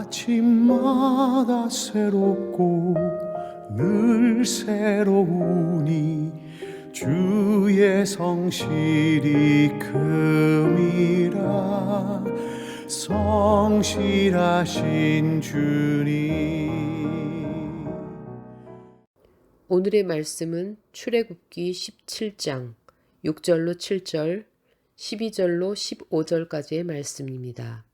아침마다 새롭고 늘 새로우니 주의 성실이 큼이라. 성실하신 주님. 오늘의 말씀은 출애굽기 17장 6절로 7절, 12절로 15절까지의 말씀입니다.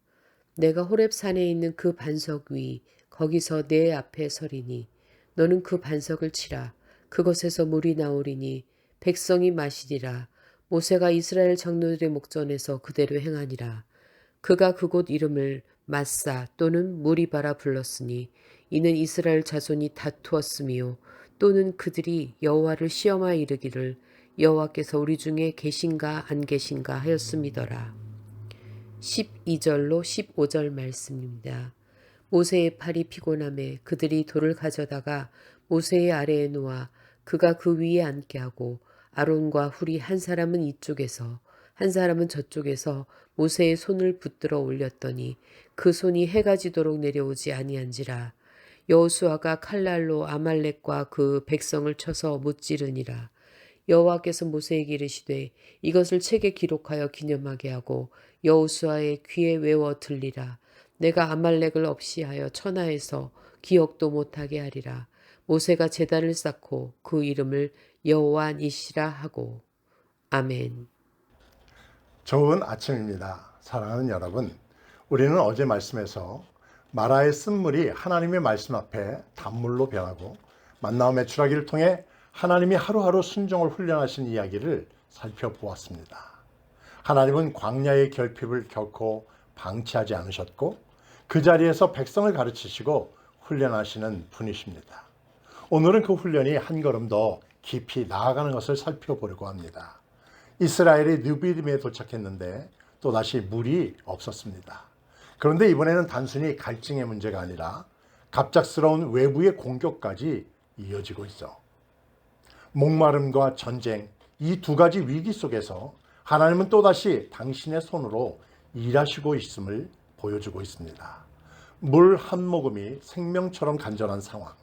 내가 호렙산에 있는 그 반석 위 거기서 내 앞에 서리니 너는 그 반석을 치라. 그곳에서 물이 나오리니 백성이 마시리라. 모세가 이스라엘 장로들의 목전에서 그대로 행하니라. 그가 그곳 이름을 마사 또는 무리바라 불렀으니 이는 이스라엘 자손이 다투었으며 또는 그들이 여호와를 시험하여 이르기를 여호와께서 우리 중에 계신가 안 계신가 하였음이더라. 12절로 15절 말씀입니다. 모세의 팔이 피곤함에 그들이 돌을 가져다가 모세의 아래에 놓아 그가 그 위에 앉게 하고 아론과 훌이 한 사람은 이쪽에서 한 사람은 저쪽에서 모세의 손을 붙들어 올렸더니 그 손이 해가 지도록 내려오지 아니한지라. 여호수아가 칼날로 아말렉과 그 백성을 쳐서 못지르니라. 여호와께서 모세에게 이르시되 이것을 책에 기록하여 기념하게 하고 여호수아의 귀에 외워 들리라. 내가 아말렉을 없이하여 천하에서 기억도 못하게 하리라. 모세가 제단을 쌓고 그 이름을 여호와 니시라 하고. 아멘. 좋은 아침입니다. 사랑하는 여러분, 우리는 어제 말씀에서 마라의 쓴물이 하나님의 말씀 앞에 단물로 변하고 만나와 메추라기를 통해 하나님이 하루하루 순종을 훈련하신 이야기를 살펴보았습니다. 하나님은 광야의 결핍을 결코 방치하지 않으셨고 그 자리에서 백성을 가르치시고 훈련하시는 분이십니다. 오늘은 그 훈련이 한 걸음 더 깊이 나아가는 것을 살펴보려고 합니다. 이스라엘이 느비딤에 도착했는데 또다시 물이 없었습니다. 그런데 이번에는 단순히 갈증의 문제가 아니라 갑작스러운 외부의 공격까지 이어지고 있어. 목마름과 전쟁, 이 두 가지 위기 속에서 하나님은 또다시 당신의 손으로 일하시고 있음을 보여주고 있습니다. 물 한 모금이 생명처럼 간절한 상황,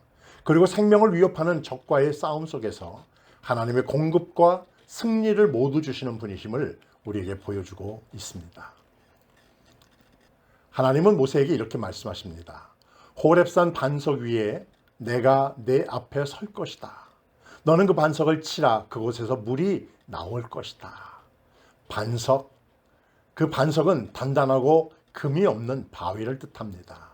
그리고 생명을 위협하는 적과의 싸움 속에서 하나님의 공급과 승리를 모두 주시는 분이심을 우리에게 보여주고 있습니다. 하나님은 모세에게 이렇게 말씀하십니다. 호렙산 반석 위에 내가 내 앞에 설 것이다. 너는 그 반석을 치라. 그곳에서 물이 나올 것이다. 반석, 그 반석은 단단하고 금이 없는 바위를 뜻합니다.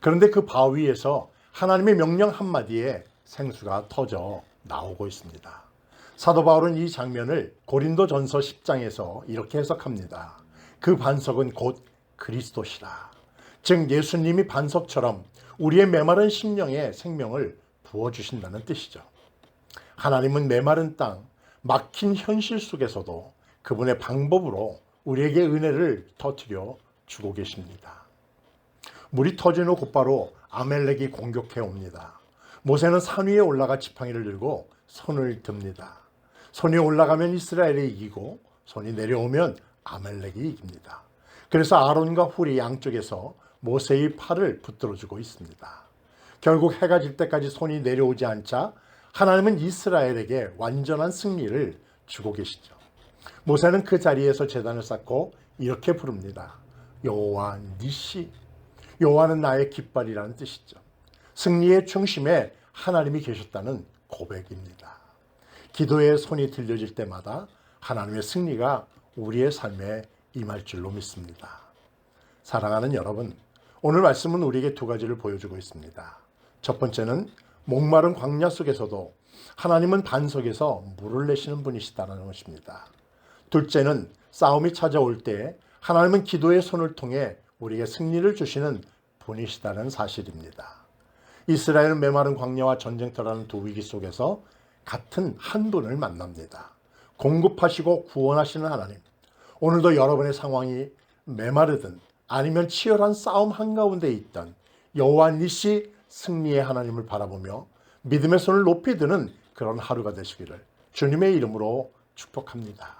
그런데 그 바위에서 하나님의 명령 한마디에 생수가 터져 나오고 있습니다. 사도 바울은 이 장면을 고린도전서 10장에서 이렇게 해석합니다. 그 반석은 곧 그리스도시라. 즉 예수님이 반석처럼 우리의 메마른 심령에 생명을 부어주신다는 뜻이죠. 하나님은 메마른 땅, 막힌 현실 속에서도 그분의 방법으로 우리에게 은혜를 터뜨려 주고 계십니다. 물이 터진 후 곧바로 아말렉이 공격해 옵니다. 모세는 산 위에 올라가 지팡이를 들고 손을 듭니다. 손이 올라가면 이스라엘이 이기고 손이 내려오면 아말렉이 이깁니다. 그래서 아론과 훌이 양쪽에서 모세의 팔을 붙들어주고 있습니다. 결국 해가 질 때까지 손이 내려오지 않자 하나님은 이스라엘에게 완전한 승리를 주고 계시죠. 모세는 그 자리에서 제단을 쌓고 이렇게 부릅니다. 여호와 니시. 여호와는 나의 깃발이라는 뜻이죠. 승리의 중심에 하나님이 계셨다는 고백입니다. 기도의 손이 들려질 때마다 하나님의 승리가 우리의 삶에 임할 줄로 믿습니다. 사랑하는 여러분, 오늘 말씀은 우리에게 두 가지를 보여주고 있습니다. 첫 번째는 목마른 광야 속에서도 하나님은 반석에서 물을 내시는 분이시다는 것입니다. 둘째는 싸움이 찾아올 때 하나님은 기도의 손을 통해 우리에게 승리를 주시는 분이시다는 사실입니다. 이스라엘은 메마른 광야와 전쟁터라는 두 위기 속에서 같은 한 분을 만납니다. 공급하시고 구원하시는 하나님. 오늘도 여러분의 상황이 메마르든 아니면 치열한 싸움 한가운데 있던 여호와 니시 승리의 하나님을 바라보며 믿음의 손을 높이 드는 그런 하루가 되시기를 주님의 이름으로 축복합니다.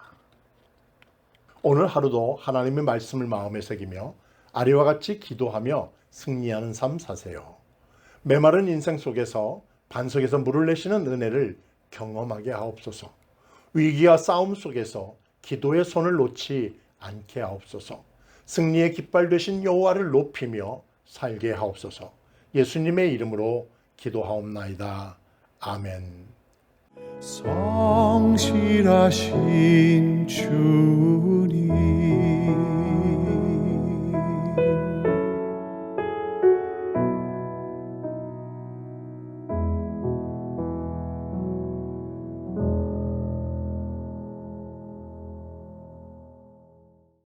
오늘 하루도 하나님의 말씀을 마음에 새기며 아래와 같이 기도하며 승리하는 삶 사세요. 메마른 인생 속에서 반석에서 물을 내시는 은혜를 경험하게 하옵소서. 위기와 싸움 속에서 기도의 손을 놓지 않게 하옵소서. 승리의 깃발 되신 여호와를 높이며 살게 하옵소서. 예수님의 이름으로 기도하옵나이다. 아멘. 성실하신 주